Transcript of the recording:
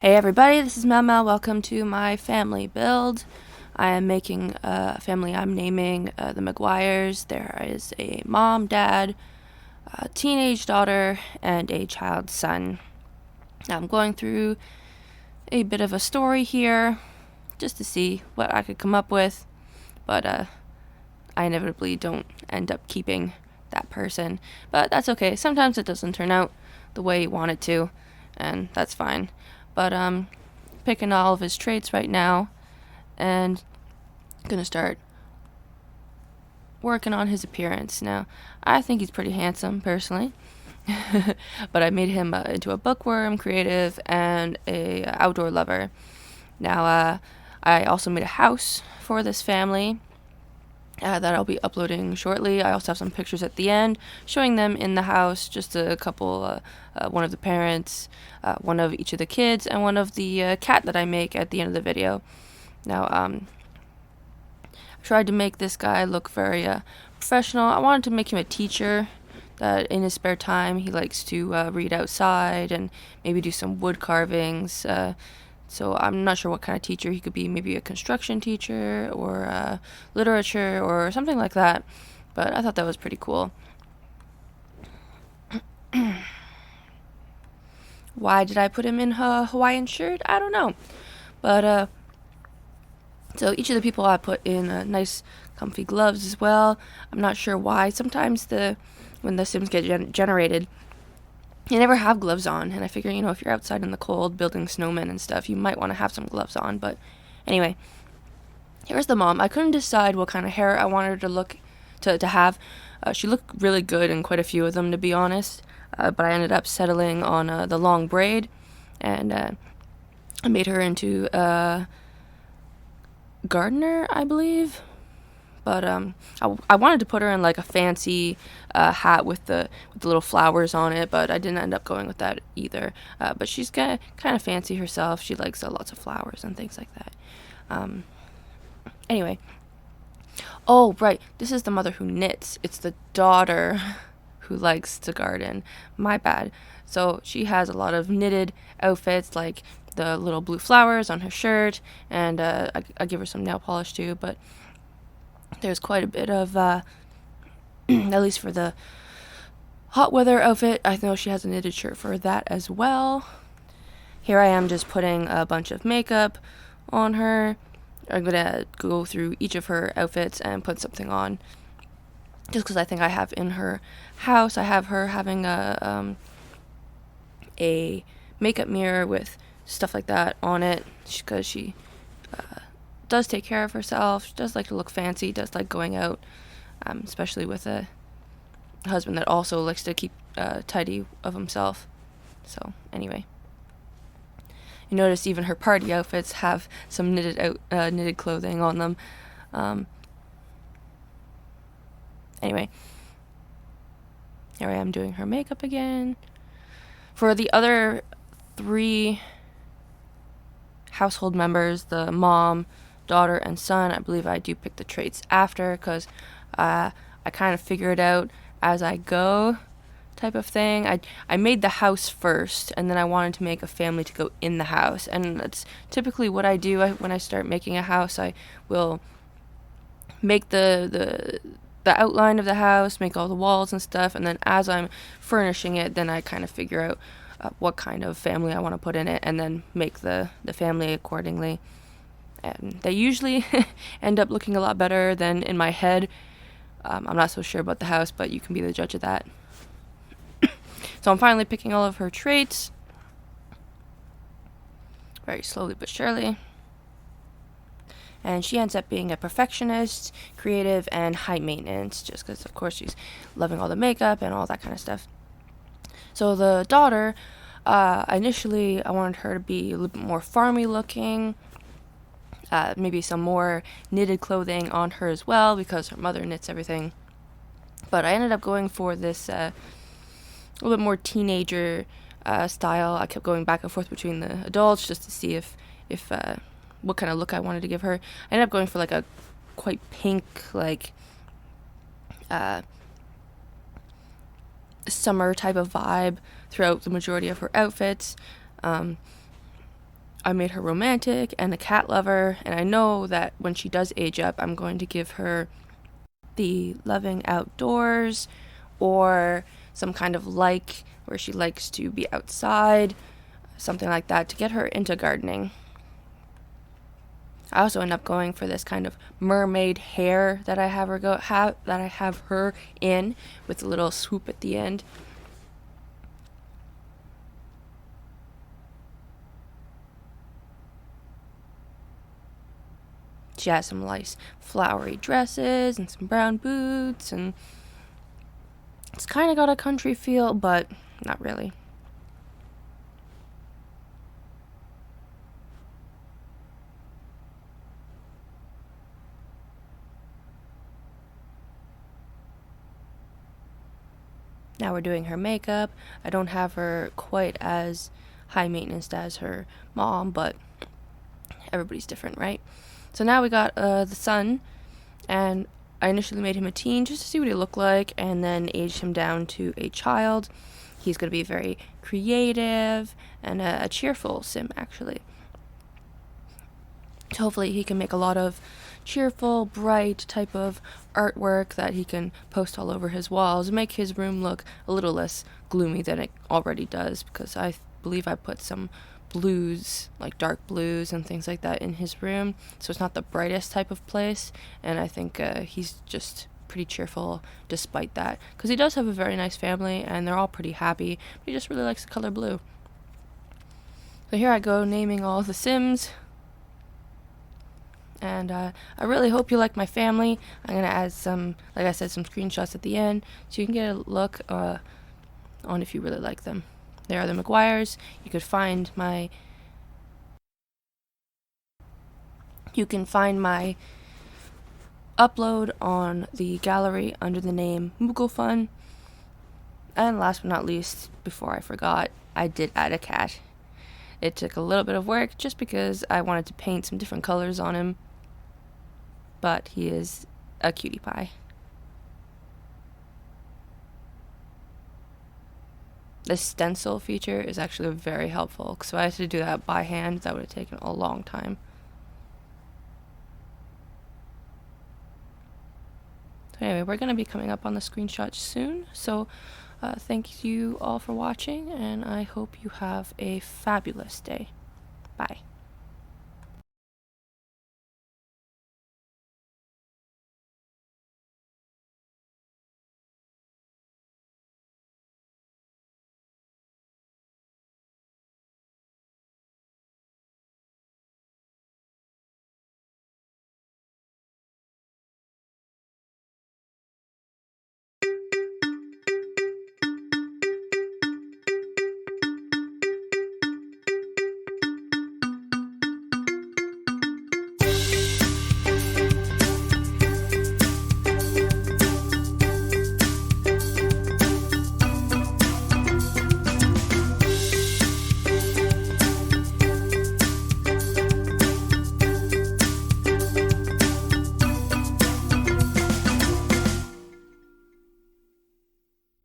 Hey everybody, this is Mel. Welcome to my family build. I am making a family I'm naming the MacGuires. There is a mom, dad, a teenage daughter, and a child son. Now I'm going through a bit of a story here just to see what I could come up with, but I inevitably don't end up keeping that person. But that's okay. Sometimes it doesn't turn out the way you want it to, and that's fine. But picking all of his traits right now and gonna start working on his appearance. Now, I think he's pretty handsome personally, but I made him into a bookworm, creative, and a outdoor lover. Now, I also made a house for this family that I'll be uploading shortly. I also have some pictures at the end showing them in the house, just a couple, one of the parents, one of each of the kids, and one of the cat that I make at the end of the video. Now, I tried to make this guy look very professional. I wanted to make him a teacher, that in his spare time he likes to read outside and maybe do some wood carvings. So I'm not sure what kind of teacher he could be. Maybe a construction teacher or literature or something like that. But I thought that was pretty cool. Why did I put him in a Hawaiian shirt? I don't know. But so each of the people I put in nice comfy gloves as well. I'm not sure why. Sometimes when the Sims get generated, you never have gloves on, and I figure, if you're outside in the cold building snowmen and stuff, you might want to have some gloves on. But anyway, here's the mom. I couldn't decide what kind of hair I wanted her to have. She looked really good in quite a few of them, to be honest, but I ended up settling on the long braid, and I made her into a gardener, I believe. But I wanted to put her in like a fancy hat with the little flowers on it, but I didn't end up going with that either. But she's kind of fancy herself. She likes lots of flowers and things like that. Anyway. Oh, right. This is the mother who knits. It's the daughter who likes to garden. My bad. So she has a lot of knitted outfits, like the little blue flowers on her shirt, and I give her some nail polish too, but there's quite a bit of, at least for the hot weather outfit, I know she has a knitted shirt for that as well. Here I am just putting a bunch of makeup on her. I'm gonna go through each of her outfits and put something on, just because I think I have in her house, I have her having a makeup mirror with stuff like that on it, because she does take care of herself. She does like to look fancy, does like going out, especially with a husband that also likes to keep tidy of himself. So anyway, you notice even her party outfits have some knitted clothing on them. Anyway, here I am doing her makeup again. For the other 3 household members, the mom, daughter, and son, I believe I do pick the traits after, because I kind of figure it out as I go, type of thing. I made the house first, and then I wanted to make a family to go in the house, and that's typically what I do. When I start making a house, I will make the outline of the house, make all the walls and stuff, and then as I'm furnishing it, then I kind of figure out what kind of family I want to put in it, and then make the family accordingly. And they usually end up looking a lot better than in my head. I'm not so sure about the house, but you can be the judge of that. So I'm finally picking all of her traits. Very slowly but surely. And she ends up being a perfectionist, creative, and high maintenance, just because, of course, she's loving all the makeup and all that kind of stuff. So the daughter, initially I wanted her to be a little bit more farmy looking. Maybe some more knitted clothing on her as well, because her mother knits everything. But I ended up going for this a little bit more teenager style. I kept going back and forth between the adults just to see if what kind of look I wanted to give her. I ended up going for like a quite pink, like summer type of vibe throughout the majority of her outfits. I made her romantic and a cat lover, and I know that when she does age up, I'm going to give her the loving outdoors or some kind of like where she likes to be outside, something like that to get her into gardening. I also end up going for this kind of mermaid hair that I have her in with a little swoop at the end. She has some nice flowery dresses and some brown boots, and it's kind of got a country feel, but not really. Now we're doing her makeup. I don't have her quite as high maintenance as her mom, but everybody's different, right? So now we got the son, and I initially made him a teen just to see what he looked like, and then aged him down to a child. He's going to be very creative and a cheerful sim, actually. So hopefully he can make a lot of cheerful, bright type of artwork that he can post all over his walls and make his room look a little less gloomy than it already does, because I believe I put some blues, like dark blues and things like that in his room, so it's not the brightest type of place, and I think he's just pretty cheerful despite that, because he does have a very nice family and they're all pretty happy, but he just really likes the color blue. So here I go naming all the Sims. And I really hope you like my family. I'm going to add some, like I said, some screenshots at the end so you can get a look on if you really like them. They are the MacGuires. You can find my upload on the gallery under the name MuggleFun. And last but not least, before I forgot, I did add a cat. It took a little bit of work just because I wanted to paint some different colors on him, but he is a cutie pie. The stencil feature is actually very helpful, because if I had to do that by hand, that would have taken a long time. So anyway, we're going to be coming up on the screenshot soon, so thank you all for watching, and I hope you have a fabulous day. Bye.